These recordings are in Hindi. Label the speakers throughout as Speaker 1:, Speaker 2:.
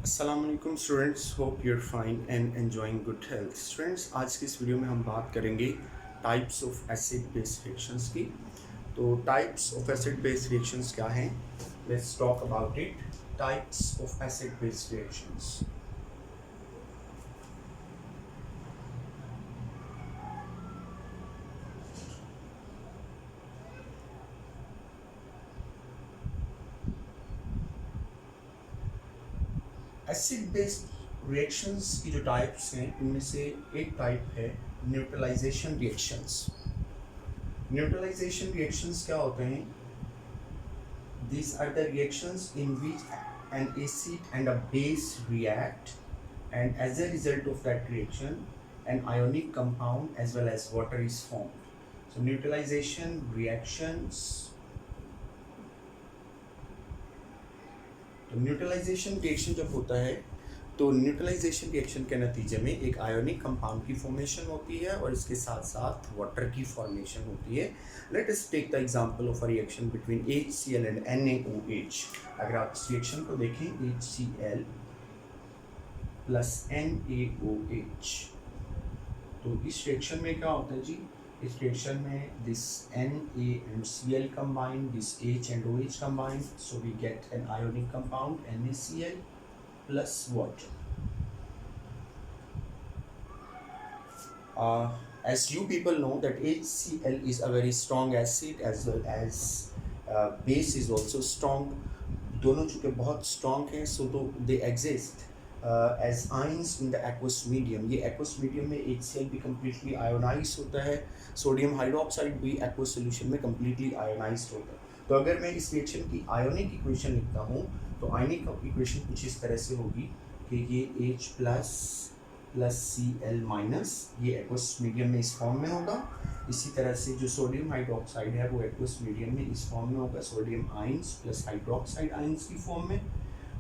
Speaker 1: Assalamualaikum students, hope you're fine and enjoying good health. Students, आज की इस वीडियो में हम बात करेंगे types of acid base reactions की। तो types of acid base reactions क्या हैं? Let's talk about it. Types of acid base reactions. Acid base reactions की जो टाइप्स हैं इनमें से एक टाइप है न्यूट्रलाइजेशन रिएक्शंस। न्यूट्रलाइजेशन रिएक्शंस क्या होते हैं? These are the reactions in which an acid and a base react, and as a result of that reaction an ionic compound as well as water is formed. So neutralization reactions, तो न्यूट्रलाइजेशन रिएक्शन जब होता है तो न्यूट्रलाइजेशन रिएक्शन के नतीजे में एक आयोनिक कंपाउंड की फॉर्मेशन होती है और इसके साथ साथ वाटर की फॉर्मेशन होती है। Let us take the example of a reaction between HCl and NaOH। अगर आप इस रिएक्शन को देखें HCl प्लस NaOH, तो इस रिएक्शन में क्या होता है जी? इस रिएक्शन में this Na and Cl combine, this H and OH combine, so we get an ionic compound NaCl plus water. As you people know that HCl is a very strong acid as well as base is also strong. दोनों चूँकि बहुत strong हैं, so तो they exist as ions in the aqueous medium. ये aqueous medium में HCl भी completely ionized होता है, सोडियम हाइड्रोक्साइड भी aqueous solution में completely ionized होता है। तो अगर मैं इस रिएक्शन की आयोनिक इक्वेशन लिखता हूँ तो आयोनिक इक्वेशन कुछ इस तरह से होगी कि ये H प्लस Cl माइनस, ये एक्वस मीडियम में इस फॉर्म में होगा। इसी तरह से जो सोडियम हाइड्रोक्साइड है वो एक्वस मीडियम में इस फॉर्म में होगा, sodium ions plus hydroxide ions की फॉर्म में।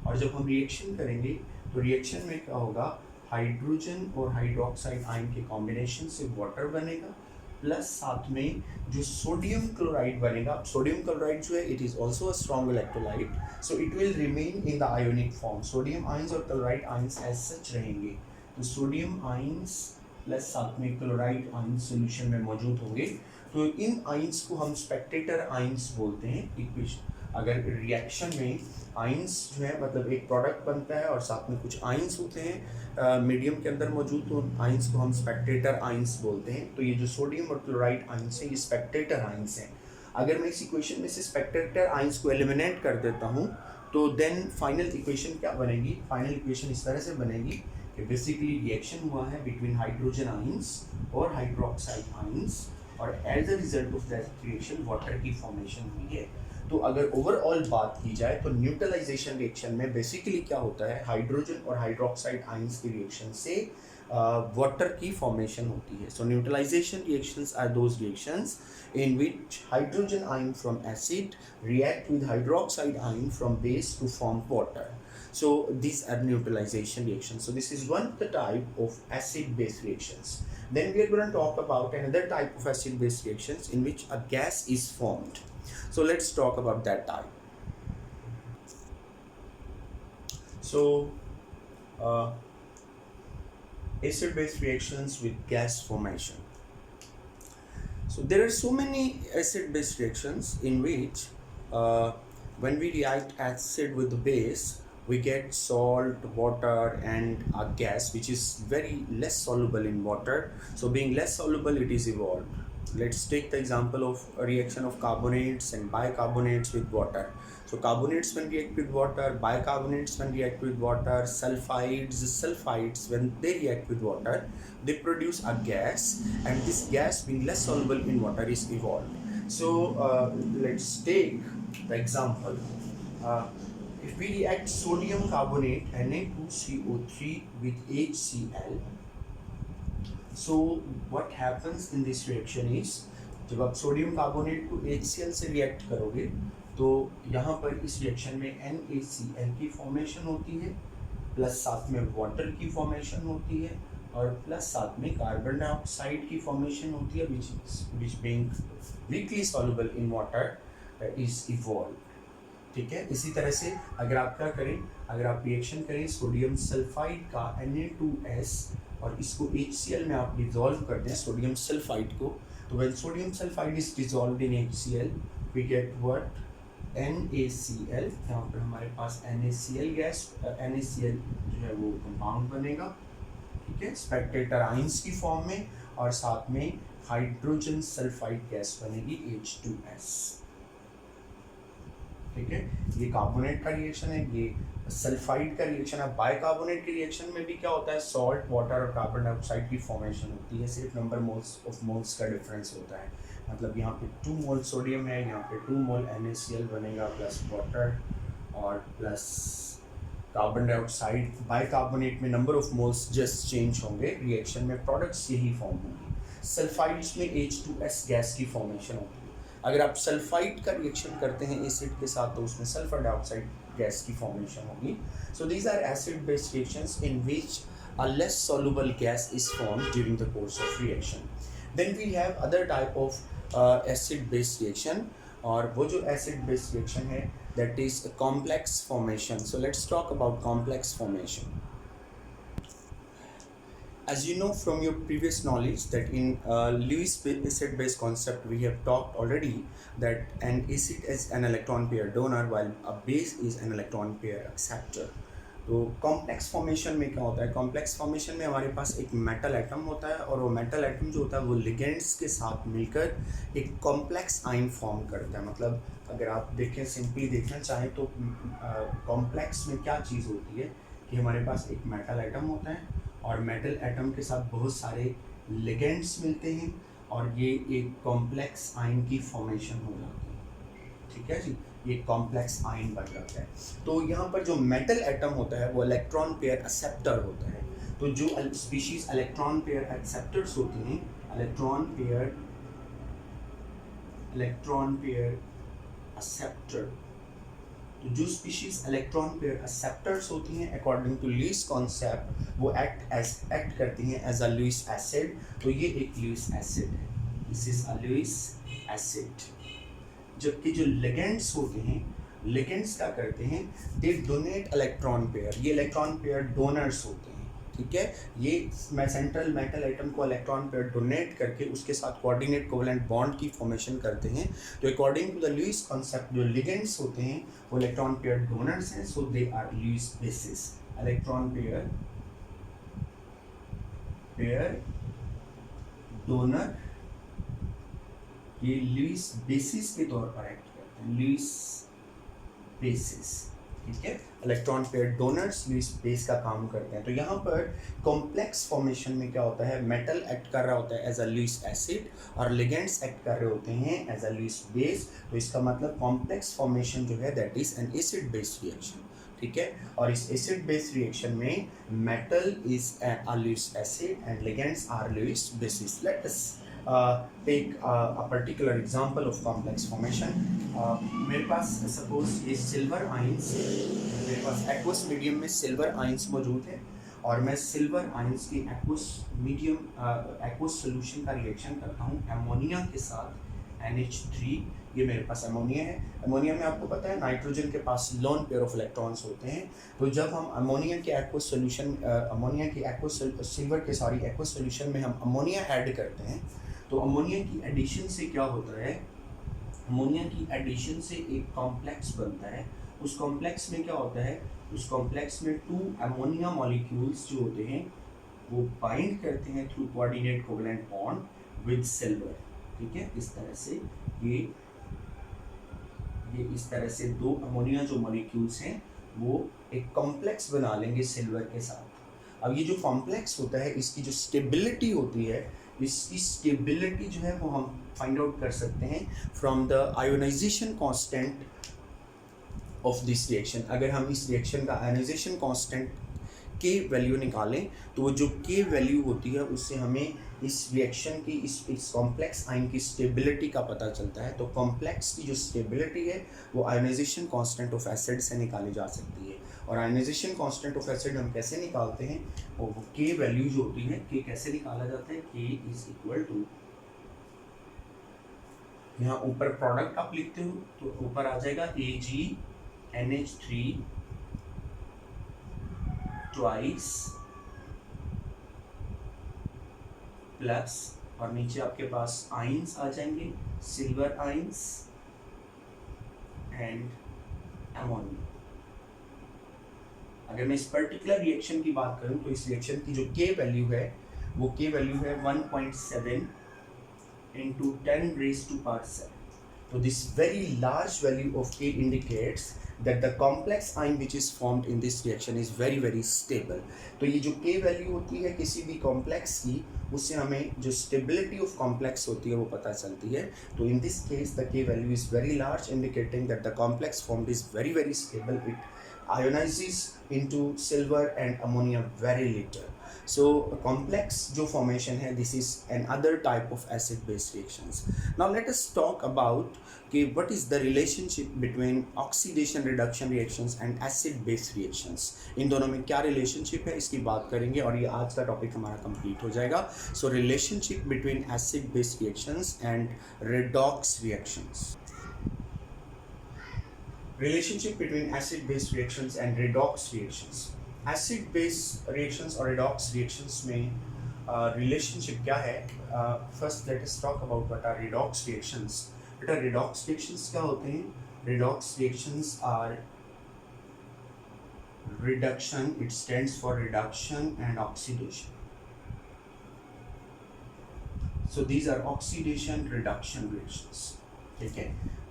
Speaker 1: और जब हम रिएक्शन करेंगे तो रिएक्शन में क्या होगा? हाइड्रोजन और हाइड्रोक्साइड आयन के कॉम्बिनेशन से वाटर बनेगा, प्लस साथ में जो सोडियम क्लोराइड बनेगा। सोडियम क्लोराइड जो है it is also a strong electrolyte, so it will remain in the ionic form. Sodium ions और क्लोराइड आयंस एज सच रहेंगे, तो सोडियम आयंस प्लस साथ में क्लोराइड आयंस सोल्यूशन में मौजूद होंगे। तो इन आयंस को हम स्पेक्टेटर आयंस बोलते हैं। इक्वेशन अगर रिएक्शन में आयंस जो है मतलब एक प्रोडक्ट बनता है और साथ में कुछ आयंस होते हैं मीडियम के अंदर मौजूद, तो आयंस को हम स्पेक्टेटर आयंस बोलते हैं। तो ये जो सोडियम और क्लोराइड आयंस हैं ये स्पेक्टेटर आयंस हैं। अगर मैं इस इक्वेशन में से स्पेक्टेटर आयंस को एलिमिनेट कर देता हूँ तो देन फाइनल इक्वेशन क्या बनेगी? फाइनल इक्वेशन इस तरह से बनेगी कि बेसिकली रिएक्शन हुआ है बिटवीन हाइड्रोजन आयंस और हाइड्रोक्साइड आयंस और as a result of that reaction water की फॉर्मेशन हुई है। तो अगर ओवरऑल बात की जाए तो न्यूट्रलाइजेशन रिएक्शन में बेसिकली क्या होता है? हाइड्रोजन और हाइड्रोक्साइड आयंस की रिएक्शन से वाटर की फॉर्मेशन होती है। So neutralization reactions are those reactions in which hydrogen ion from acid react with hydroxide ion from base to form water. So these are neutralization reactions. So this is one of the type of acid base reactions. Then we are going to talk about another type of acid base reactions in which a gas is formed. So let's talk about that type. So acid base reactions with gas formation. So there are so many acid base reactions in which when we react acid with the base we get salt, water and a gas which is very less soluble in water. So being less soluble it is evolved. Let's take the example of a reaction of carbonates and bicarbonates with water. So carbonates when react with water, bicarbonates when react with water, sulfides when they react with water, they produce a gas, and this gas being less soluble in water is evolved. So let's take the example. If we react sodium carbonate Na2CO3 with HCl, so what happens in this reaction is जब आप सोडियम कार्बोनेट को HCl से रिएक्ट करोगे तो यहाँ पर इस रिएक्शन में NaCl की फॉर्मेशन होती है, प्लस साथ में वाटर की फॉर्मेशन होती है और प्लस साथ में कार्बन डाइऑक्साइड की फॉर्मेशन होती है which being weakly soluble in water is evolved. ठीक है। इसी तरह से अगर आप क्या करें, अगर आप रिएक्शन करें सोडियम सल्फाइड का Na2S और इसको HCl में आप डिजोल्व कर दें सोडियम सल्फाइड को, तो when sodium sulphide is dissolved in HCl we get what, NaCl। यहाँ पर हमारे पास NaCl गैस, NaCl जो है वो कंपाउंड बनेगा, ठीक है, स्पेक्टेटर आइंस की फॉर्म में, और साथ में हाइड्रोजन सल्फाइड गैस बनेगी H2S, ठीक है। ये कार्बोनेट का रिएक्शन है, ये सल्फाइड का रिएक्शन है। बाइकार्बोनेट के रिएक्शन में भी क्या होता है, सॉल्ट वाटर और कार्बन डाइऑक्साइड की फॉर्मेशन होती है, सिर्फ नंबर मोल्स ऑफ मोल्स का डिफरेंस होता है। मतलब यहाँ पे 2 मोल सोडियम है, यहाँ पे 2 मोल NaCl बनेगा प्लस वाटर और प्लस कार्बन डाइऑक्साइड। बाइकार्बोनेट में number of moles just change होंगे, रिएक्शन में प्रोडक्ट्स यही फॉर्म होंगे। सल्फाइड्स में H2S गैस की फॉर्मेशन होती है। अगर आप सल्फाइड का रिएक्शन करते हैं एसिड के साथ तो उसमें सल्फर डाइऑक्साइड गैस की फॉर्मेशन होगी। So these are acid based reactions in which a less soluble gas is formed during the course of reaction. Then we have other type of acid based reaction, और वो जो acid based reaction है that is a complex formation. So let's talk about complex formation. As you know from your previous knowledge that in Lewis acid base concept we have talked already that an acid is an electron pair donor while a base is an electron pair acceptor. तो कॉम्प्लेक्स फॉर्मेशन में क्या होता है, कॉम्प्लेक्स फॉर्मेशन में हमारे पास एक मेटल एटम होता है और वो मेटल एटम जो होता है वो लिगेंड्स के साथ मिलकर एक कॉम्प्लेक्स आयन फॉर्म करता है। मतलब अगर आप देखें, सिंपली देखना चाहें तो कॉम्प्लेक्स में क्या चीज़ होती है कि हमारे पास एक मेटल एटम होता है और मेटल एटम के साथ बहुत सारे लिगेंड्स मिलते हैं और ये एक कॉम्प्लेक्स आयन की फॉर्मेशन हो जाती है, ठीक है जी, ये कॉम्प्लेक्स आयन बन जाता है। तो यहाँ पर जो मेटल एटम होता है वो इलेक्ट्रॉन पेयर एक्सेप्टर होता है। तो जो स्पीशीज इलेक्ट्रॉन पेयर एक्सेप्टर्स होती हैं, इलेक्ट्रॉन पेयर एक्सेप्टर, तो जो स्पीशीज इलेक्ट्रॉन पेयर एक्सेप्टर्स होती हैं अकॉर्डिंग टू लुईस कॉन्सेप्ट वो एक्ट करती हैं एज अ लुईस एसिड। तो ये एक लुईस एसिड है, this is a Lewis acid. जबकि जो लिगेंड्स होते हैं, लिगेंड्स क्या करते हैं, दे डोनेट इलेक्ट्रॉन पेयर, ये इलेक्ट्रॉन पेयर डोनर्स होते हैं, ठीक है। ये सेंट्रल मेटल एटम को इलेक्ट्रॉन पेयर डोनेट करके उसके साथ कोऑर्डिनेट कोवेलेंट बॉन्ड की फॉर्मेशन करते हैं। तो according to the Lewis concept जो लिगेंड्स होते हैं वो इलेक्ट्रॉन पेयर डोनर्स हैं, so they are Lewis bases. Electron pair donor ये लुईस बेसिस के तौर पर एक्ट करते हैं, लुईस बेसिस, ठीक है। Electron pair donors Lewis base का काम करते हैं। तो यहाँ पर कॉम्प्लेक्स फॉर्मेशन में क्या होता है, मेटल एक्ट कर रहा होता है एज अ लुईस एसिड और लिगेंड्स एक्ट कर रहे होते हैं एज अ लुईस बेस। तो इसका मतलब कॉम्प्लेक्स फॉर्मेशन जो है that is an acid based reaction, ठीक है। और इस एसिड बेस्ड रिएक्शन में metal is a Lewis acid and ligands are Lewis bases. Let us take a particular example of complex formation. मेरे पास सपोज ये सिल्वर आइंस, मेरे पास एक्वस मीडियम में सिल्वर आइंस मौजूद है और मैं सिल्वर आइंस की एक्वस सोल्यूशन का रिएक्शन करता हूँ अमोनिया के साथ NH3। ये मेरे पास अमोनिया है। अमोनिया में आपको पता है नाइट्रोजन के पास लोन पेयर ऑफ इलेक्ट्रॉन्स होते हैं। तो जब हम अमोनिया के एक्वस सोल्यूशन सिल्वर के एक्वस सोल्यूशन में हम अमोनिया ऐड करते हैं तो अमोनिया की एडिशन से क्या होता है, अमोनिया की एडिशन से एक कॉम्प्लेक्स बनता है। उस कॉम्प्लेक्स में क्या होता है, उस कॉम्प्लेक्स में 2 अमोनिया मॉलिक्यूल्स जो होते हैं वो बाइंड करते हैं through coordinate covalent bond with silver, ठीक है। इस तरह से ये इस तरह से 2 अमोनिया जो मॉलिक्यूल्स हैं वो एक कॉम्प्लेक्स बना लेंगे सिल्वर के साथ। अब ये जो कॉम्प्लेक्स होता है इसकी जो स्टेबिलिटी होती है, इसकी स्टेबिलिटी जो है वो हम फाइंड आउट कर सकते हैं from the ionization constant of this reaction. अगर हम इस रिएक्शन का आयोनाइजेशन कांस्टेंट के वैल्यू निकालें तो वो जो के वैल्यू होती है उससे हमें इस रिएक्शन की इस कॉम्प्लेक्स आयन की स्टेबिलिटी का पता चलता है। तो कॉम्प्लेक्स की जो स्टेबिलिटी है वो आयोनाइजेशन कांस्टेंट ऑफ एसिड से निकाली जा सकती है। और आयोनाइजेशन कांस्टेंट ऑफ एसिड हम कैसे निकालते हैं, और वो के वैल्यू जो होती है, के कैसे निकाला जाता है, के इज इक्वल टू, यहाँ ऊपर प्रोडक्ट आप लिखते हो तो ऊपर आ जाएगा Ag NH3 ट्वाइस प्लस, और नीचे आपके पास आइंस आ जाएंगे, सिल्वर आइंस एंड अमोनिया। अगर मैं इस पर्टिकुलर रिएक्शन की बात करूं तो इस रिएक्शन की जो के वैल्यू है वो के वैल्यू है 1.7 into 10 raised to power 7. So this very large value of K indicates that the complex ion which is formed in this reaction is very very stable. तो ये जो K वैल्यू होती है किसी भी कॉम्प्लेक्स की, उससे हमें जो स्टेबिलिटी ऑफ कॉम्प्लेक्स होती है वो पता चलती है। तो in this case the K value is very large, indicating that the complex formed is very very stable. It ionizes into silver and ammonia very little. So complex जो formation है, this is another type of acid base reactions. Now let us talk about कि what is the relationship between oxidation reduction reactions and acid base reactions. इन दोनों में क्या relationship है इसकी बात करेंगे और ये आज का टॉपिक हमारा कंप्लीट हो जाएगा. So relationship between acid base reactions and redox reactions. Relationship between acid-base reactions and redox reactions. Acid-base reactions और redox reactions में relationship क्या है? First let us talk about what are redox reactions. बेटा redox reactions क्या होते हैं? Redox reactions are reduction. It stands for reduction and oxidation. So these are oxidation reduction reactions. ठीक है?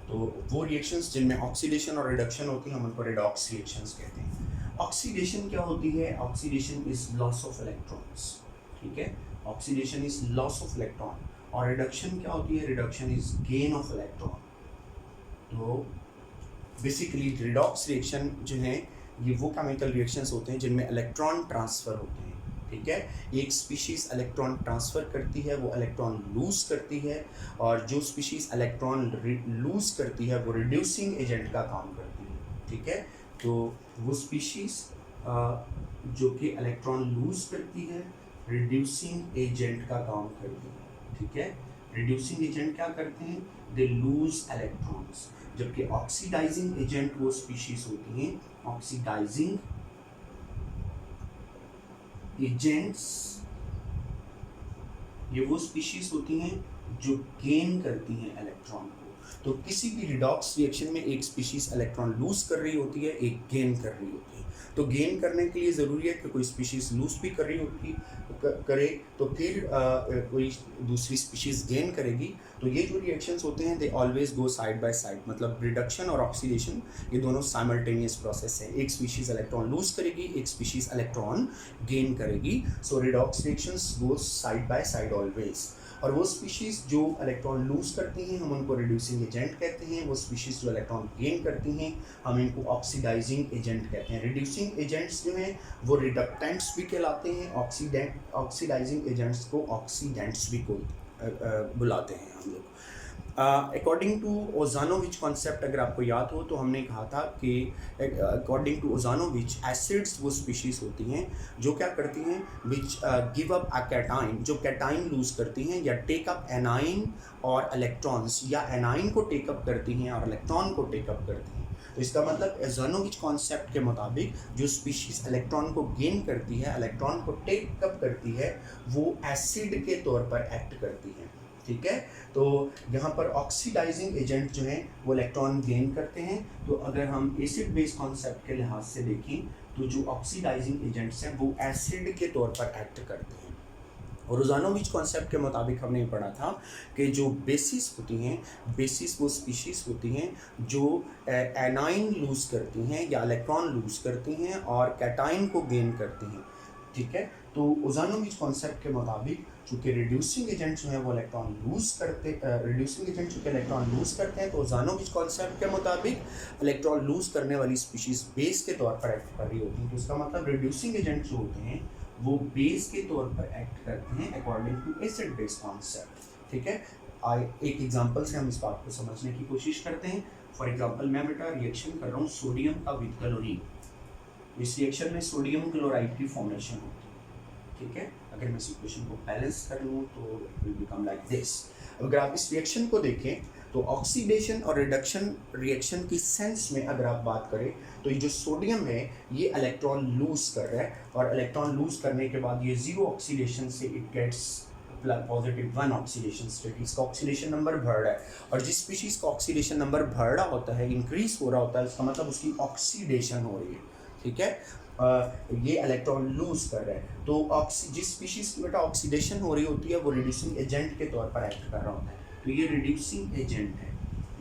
Speaker 1: तो वो रिएक्शंस जिनमें ऑक्सीडेशन और रिडक्शन होती है हम उनको रिडॉक्स रिएक्शंस कहते हैं. ऑक्सीडेशन क्या होती है? Oxidation is loss of electrons. ठीक है, oxidation is loss of electron. और रिडक्शन क्या होती है? Reduction is gain of electron. तो बेसिकली रिडॉक्स रिएक्शन जो है ये वो केमिकल रिएक्शंस होते हैं जिनमें इलेक्ट्रॉन ट्रांसफर होते हैं. ठीक है, एक स्पीशीज इलेक्ट्रॉन ट्रांसफर करती है, वो इलेक्ट्रॉन लूज करती है, और जो स्पीशीज इलेक्ट्रॉन लूज करती है वो रिड्यूसिंग एजेंट का काम करती है. ठीक है, तो वो स्पीशीज जो कि इलेक्ट्रॉन लूज करती है रिड्यूसिंग एजेंट का काम करती है. ठीक है, रिड्यूसिंग एजेंट क्या करते हैं? They lose electrons. जबकि ऑक्सीडाइजिंग एजेंट वो स्पीशीज होती हैं, ऑक्सीडाइजिंग एजेंट्स ये वो स्पीशीज होती हैं जो गेन करती हैं इलेक्ट्रॉन को. तो किसी भी रिडॉक्स रिएक्शन में एक स्पीशीज इलेक्ट्रॉन लूज कर रही होती है, एक गेन कर रही होती है. तो गेन करने के लिए ज़रूरी है कि कोई स्पीशीज लूज भी कर रही होगी करे तो फिर कोई दूसरी स्पीशीज गेन करेगी. तो ये जो रिएक्शंस होते हैं they always go side by side. मतलब रिडक्शन और ऑक्सीडेशन ये दोनों साइमल्टेनियस प्रोसेस है. एक स्पीशीज इलेक्ट्रॉन लूज करेगी, एक स्पीशीज इलेक्ट्रॉन गेन करेगी. So redox reactions go side by side always. और वो स्पीशीज़ जो इलेक्ट्रॉन लूज करती हैं हम उनको रिड्यूसिंग एजेंट कहते हैं. वो स्पीशीज़ जो इलेक्ट्रॉन गेन करती हैं हम इनको ऑक्सीडाइजिंग एजेंट कहते हैं. रिड्यूसिंग एजेंट्स जो हैं वो रिडक्टेंट्स भी कहलाते हैं. ऑक्सीडाइजिंग एजेंट्स को ऑक्सीडेंट्स भी बुलाते हैं हम लोग. अकॉर्डिंग टू ओजानोविच कॉन्सेप्ट अगर आपको याद हो तो हमने कहा था कि अकॉर्डिंग टू ओजानोविच एसिड्स वो स्पीशीज़ होती हैं जो क्या करती हैं which give up a cation, जो कैटाइन लूज करती हैं या टेक अप एनाइन और इलेक्ट्रॉन्स, या एनाइन को टेकअप करती हैं और इलेक्ट्रॉन को टेकअप करती हैं. तो इसका मतलब ओजानोविच कॉन्सेप्ट के मुताबिक जो स्पीशीज़ इलेक्ट्रॉन को गेन करती है, इलेक्ट्रॉन को टेकअप करती है, वो एसिड के तौर पर एक्ट करती है. ठीक है, तो यहाँ पर ऑक्सीडाइजिंग एजेंट जो हैं वो इलेक्ट्रॉन गेन करते हैं. तो अगर हम एसिड बेस कॉन्सेप्ट के लिहाज से देखें तो जो ऑक्सीडाइजिंग एजेंट्स हैं वो एसिड के तौर पर एक्ट करते हैं. और ओजानोविच कॉन्सेप्ट के मुताबिक हमने पढ़ा था कि जो बेसिस होती हैं, बेसिस वो स्पीशीज़ होती हैं जो एनाइन लूज़ करती हैं या इलेक्ट्रॉन लूज़ करती हैं और कैटाइन को गेन करती हैं. ठीक है, तो ओजानोविच कॉन्सेप्ट के मुताबिक चूँकि रिड्यूसिंग एजेंट जो है वो इलेक्ट्रॉन लूज करते रिड्यूसिंग एजेंट चूँकि इलेक्ट्रॉन लूज करते हैं तो ओजानोविच कॉन्सेप्ट के मुताबिक इलेक्ट्रॉन लूज करने वाली स्पीशीज़ बेस के तौर पर एक्ट कर रही होती हैं. तो इसका मतलब रिड्यूसिंग एजेंट जो होते हैं वो बेस के तौर पर एक्ट करते हैं according to acid base concept. ठीक है, एक एग्जांपल से हम इस बात को समझने की कोशिश करते हैं. फॉर एग्जांपल मैं बेटा रिएक्शन कर रहा हूँ सोडियम का विद क्लोरीन. इस रिएक्शन में सोडियम क्लोराइड की फॉर्मेशन होती है. ठीक है, अगर मैं इस इक्वेशन को बैलेंस कर लूँ तो it will become like this. अगर आप इस रिएक्शन को देखें तो ऑक्सीडेशन और रिडक्शन रिएक्शन की सेंस में अगर आप बात करें तो ये जो सोडियम है ये इलेक्ट्रॉन लूज कर रहा है, और इलेक्ट्रॉन लूज करने के बाद ये जीरो ऑक्सीडेशन से इट गेट्स +1 ऑक्सीडेशन स्टेट, इसका ऑक्सीडेशन नंबर बढ़ रहा है। और जिस स्पीशीज का ऑक्सीडेशन नंबर बढ़ रहा होता है, इंक्रीज हो रहा होता है, इसका मतलब उसकी ऑक्सीडेशन हो रही है, ठीक है। ये इलेक्ट्रॉन लूज कर रहा है। तो जिस स्पीशीज की बेटा ऑक्सीडेशन हो रही होती है वो रिड्यूसिंग एजेंट के तौर पर एक्ट कर रहा होता है, तो ये रिड्यूसिंग एजेंट है।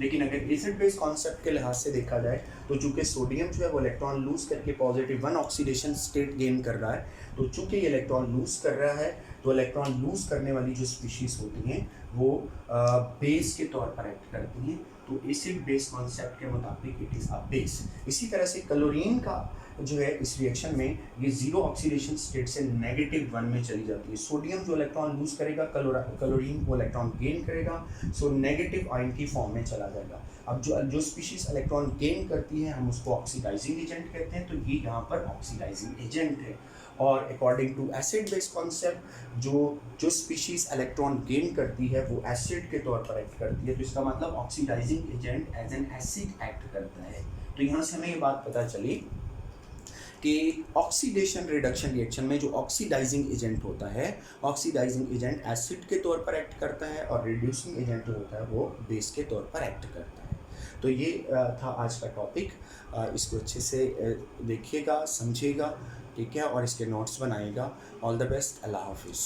Speaker 1: लेकिन अगर एसिड बेस कॉन्सेप्ट के लिहाज से देखा जाए तो चूंकि सोडियम जो है वो इलेक्ट्रॉन लूज करके +1 ऑक्सीडेशन स्टेट गेन कर रहा है, तो चूंकि ये इलेक्ट्रॉन लूज कर रहा है तो इलेक्ट्रॉन लूज करने वाली जो स्पीशीज होती हैं वो बेस के तौर पर एक्ट करती हैं। तो एसिड बेस कॉन्सेप्ट के मुताबिक इट इज़ अ बेस। इसी तरह से क्लोरीन का जो है इस रिएक्शन में ये जीरो ऑक्सीडेशन स्टेट से -1 में चली जाती है। सोडियम जो इलेक्ट्रॉन लूज करेगा, क्लोरीन वो इलेक्ट्रॉन गेन करेगा, सो नेगेटिव आयन की फॉर्म में चला जाएगा। अब जो स्पीशीज इलेक्ट्रॉन गेन करती है हम उसको ऑक्सीडाइजिंग एजेंट कहते हैं, तो ये यहाँ पर ऑक्सीडाइजिंग एजेंट है। और according to acid base concept जो स्पीशीज इलेक्ट्रॉन गेन करती है वो एसिड के तौर पर एक्ट करती है, तो इसका मतलब oxidizing agent as an acid act करता है। तो यहाँ से हमें ये बात पता चली कि ऑक्सीडेशन रिडक्शन रिएक्शन में जो ऑक्सीडाइजिंग एजेंट होता है, ऑक्सीडाइजिंग एजेंट एसिड के तौर पर एक्ट करता है, और रिड्यूसिंग एजेंट जो होता है वो बेस के तौर पर एक्ट करता है। तो ये था आज का टॉपिक। इसको अच्छे से देखिएगा, समझिएगा, ठीक है, और इसके नोट्स बनाइएगा। ऑल द बेस्ट, अल्लाह हाफिज़।